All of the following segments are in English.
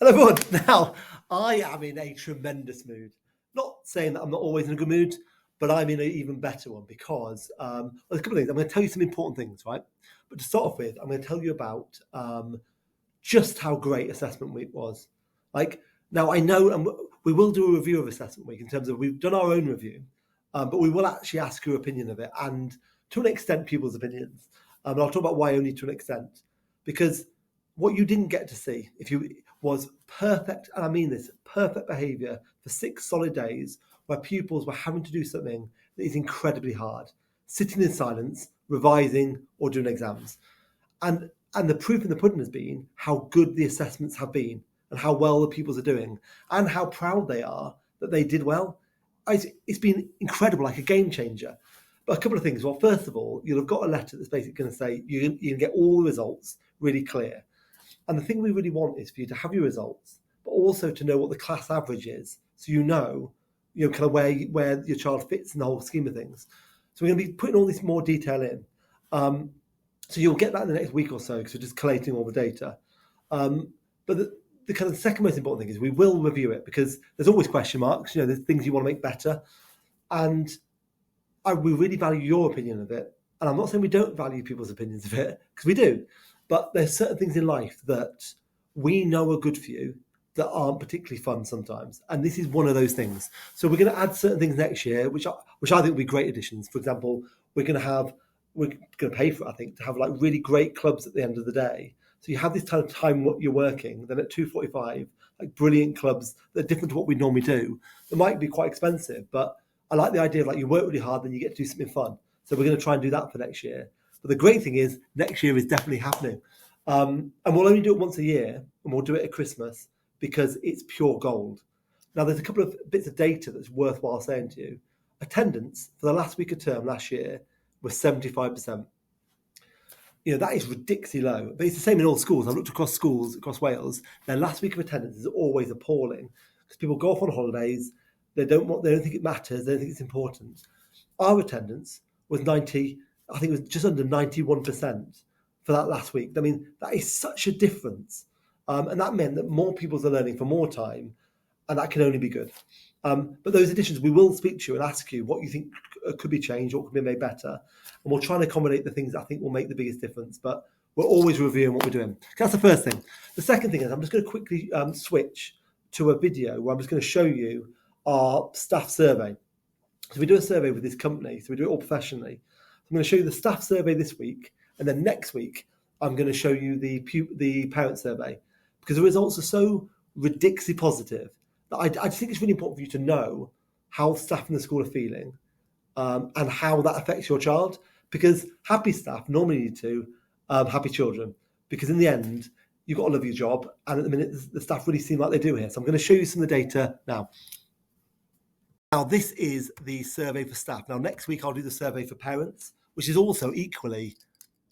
Hello, everyone. Now, I am in a tremendous mood. Not saying that I'm not always in a good mood, but I'm in an even better one because there's a couple of things. I'm going to tell you some important things, right? But to start off with, I'm going to tell you about just how great Assessment Week was. Like, now I know, and we will do a review of Assessment Week in terms of we've done our own review, but we will actually ask your opinion of it and to an extent, people's opinions. And I'll talk about why only to an extent, because what you didn't get to see was perfect, and I mean this, perfect behaviour for 6 solid days where pupils were having to do something that is incredibly hard, sitting in silence, revising or doing exams. And the proof in the pudding has been how good the assessments have been and how well the pupils are doing and how proud they are that they did well. It's been incredible, like a game changer. But a couple of things. Well, first of all, you'll have got a letter that's basically going to say you can get all the results really clear. And the thing we really want is for you to have your results, but also to know what the class average is, so you know kind of where your child fits in the whole scheme of things. So we're going to be putting all this more detail in. So you'll get that in the next week or so because we're just collating all the data. But the kind of second most important thing is we will review it because there's always question marks. There's things you want to make better, and we really value your opinion of it. And I'm not saying we don't value people's opinions of it, because we do. But there's certain things in life that we know are good for you that aren't particularly fun sometimes. And this is one of those things. So we're going to add certain things next year, which I think will be great additions. For example, we're going to pay for it, I think, to have like really great clubs at the end of the day. So you have this kind of time what you're working, then at 2:45, like brilliant clubs that are different to what we normally do. They might be quite expensive, but I like the idea of like you work really hard, then you get to do something fun. So we're going to try and do that for next year. But the great thing is next year is definitely happening. And we'll only do it once a year, and we'll do it at Christmas because it's pure gold. Now, there's a couple of bits of data that's worthwhile saying to you. Attendance for the last week of term last year was 75%. That is ridiculously low. But it's the same in all schools. I've looked across schools across Wales. Their last week of attendance is always appalling because people go off on holidays. They don't think it matters. They don't think it's important. Our attendance was 90. I think it was just under 91% for that last week. I mean, that is such a difference. And that meant that more pupils are learning for more time, and that can only be good. But those additions, we will speak to you and ask you what you think could be changed, what could be made better. And we'll try and accommodate the things that I think will make the biggest difference. But we're always reviewing what we're doing. That's the first thing. The second thing is I'm just going to quickly switch to a video where I'm just going to show you our staff survey. So we do a survey with this company, so we do it all professionally. I'm going to show you the staff survey this week, and then next week I'm going to show you the parent survey because the results are so ridiculously positive that I just think it's really important for you to know how staff in the school are feeling and how that affects your child, because happy staff normally lead to happy children, because in the end you've got to love your job, and at the minute the staff really seem like they do here. So I'm going to show you some of the data now. Now, this is the survey for staff. Now, next week, I'll do the survey for parents, which is also equally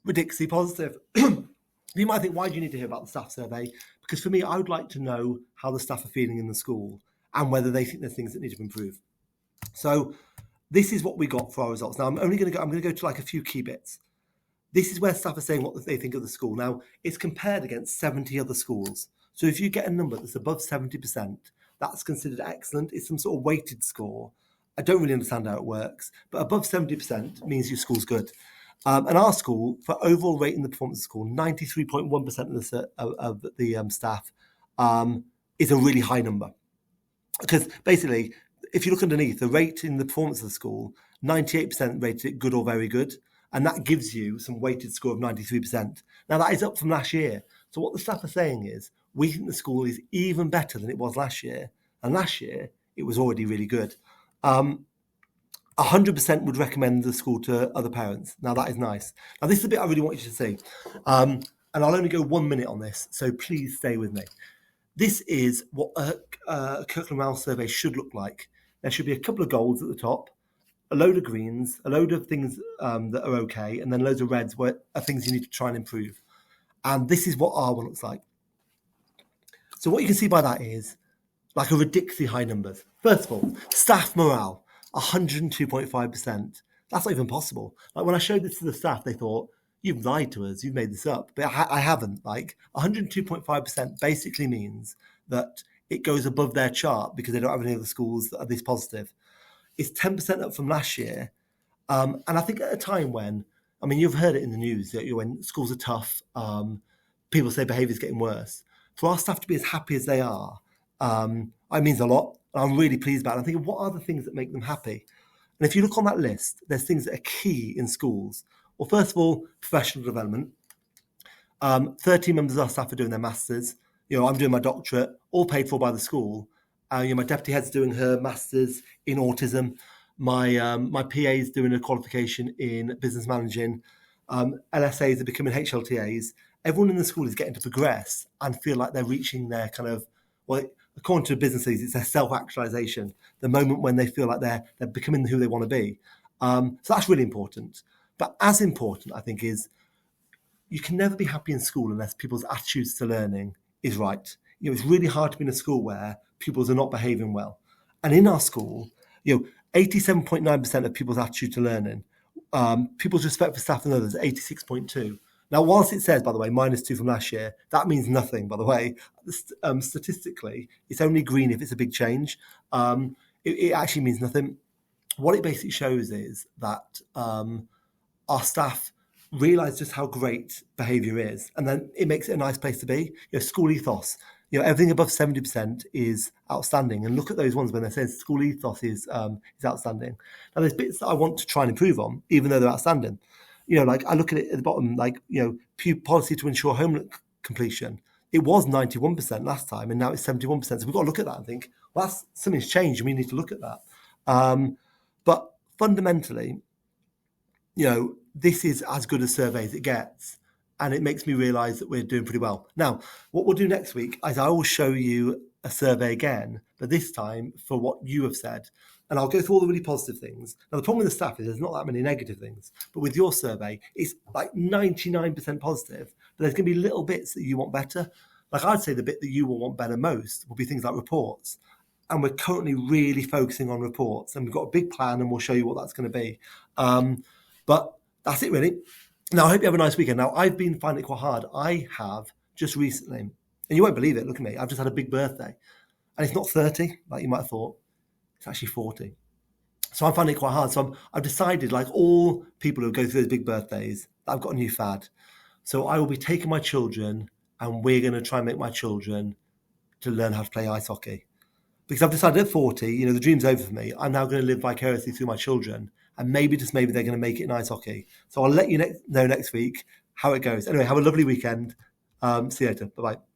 ridiculously positive. You might think, why do you need to hear about the staff survey? Because for me, I would like to know how the staff are feeling in the school and whether they think there's things that need to improve. So this is what we got for our results. Now, I'm going to go to like a few key bits. This is where staff are saying what they think of the school. Now, it's compared against 70 other schools. So if you get a number that's above 70%, that's considered excellent. It's some sort of weighted score. I don't really understand how it works, but above 70% means your school's good. And our school, for overall rating the performance of the school, 93.1% of the staff is a really high number. Because basically, if you look underneath, the rate in the performance of the school, 98% rated it good or very good. And that gives you some weighted score of 93%. Now, that is up from last year. So what the staff are saying is, we think the school is even better than it was last year. And last year, it was already really good. 100% would recommend the school to other parents. Now, that is nice. Now, this is the bit I really want you to see. And I'll only go 1 minute on this, so please stay with me. This is what a Kirkland Rouse survey should look like. There should be a couple of golds at the top, a load of greens, a load of things that are okay, and then loads of reds where are things you need to try and improve. And this is what our one looks like. So what you can see by that is like a ridiculously high numbers. First of all, staff morale, 102.5%. That's not even possible. Like when I showed this to the staff, they thought, you've lied to us, you've made this up. But I haven't. Like 102.5% basically means that it goes above their chart because they don't have any other schools that are this positive. It's 10% up from last year. And I think at a time when, I mean, you've heard it in the news that when schools are tough, people say behaviour is getting worse. For our staff to be as happy as they are, it means a lot. I'm really pleased about it. I'm thinking, what are the things that make them happy? And if you look on that list, there's things that are key in schools. Well, first of all, professional development. 13 members of our staff are doing their masters. I'm doing my doctorate, all paid for by the school. My deputy head's doing her masters in autism. My PA is doing a qualification in business managing. LSAs are becoming HLTAs. Everyone in the school is getting to progress and feel like they're reaching their kind of, well, according to businesses, it's their self-actualization, the moment when they feel like they're becoming who they want to be. So that's really important. But as important, I think, is you can never be happy in school unless people's attitudes to learning is right. It's really hard to be in a school where pupils are not behaving well. And in our school, 87.9% of people's attitude to learning, people's respect for staff and others, 86.2. Now, whilst it says, by the way, -2 from last year, that means nothing, by the way. Statistically, it's only green if it's a big change. It actually means nothing. What it basically shows is that our staff realise just how great behaviour is, and then it makes it a nice place to be. School ethos, everything above 70% is outstanding, and look at those ones when they say school ethos is outstanding. Now, there's bits that I want to try and improve on, even though they're outstanding. Like I look at it at the bottom, like policy to ensure homework completion. It was 91% last time, and now it's 71%. So we've got to look at that and think, well, something's changed, and we need to look at that. But fundamentally, this is as good a survey as it gets, and it makes me realise that we're doing pretty well. Now, what we'll do next week is I will show you a survey again, but this time for what you have said. And I'll go through all the really positive things. Now, the problem with the staff is there's not that many negative things. But with your survey, it's like 99% positive. But there's going to be little bits that you want better. Like I'd say the bit that you will want better most will be things like reports. And we're currently really focusing on reports. And we've got a big plan, and we'll show you what that's going to be. But that's it, really. Now, I hope you have a nice weekend. Now, I've been finding it quite hard. I have just recently, and you won't believe it, look at me, I've just had a big birthday. And it's not 30, like you might have thought. It's actually 40. So I'm finding it quite hard. So I've decided, like all people who go through those big birthdays, that I've got a new fad. So I will be taking my children, and we're going to try and make my children to learn how to play ice hockey. Because I've decided at 40, the dream's over for me. I'm now going to live vicariously through my children. And maybe, just maybe, they're going to make it in ice hockey. So I'll let you know next week how it goes. Anyway, have a lovely weekend. See you later. Bye-bye.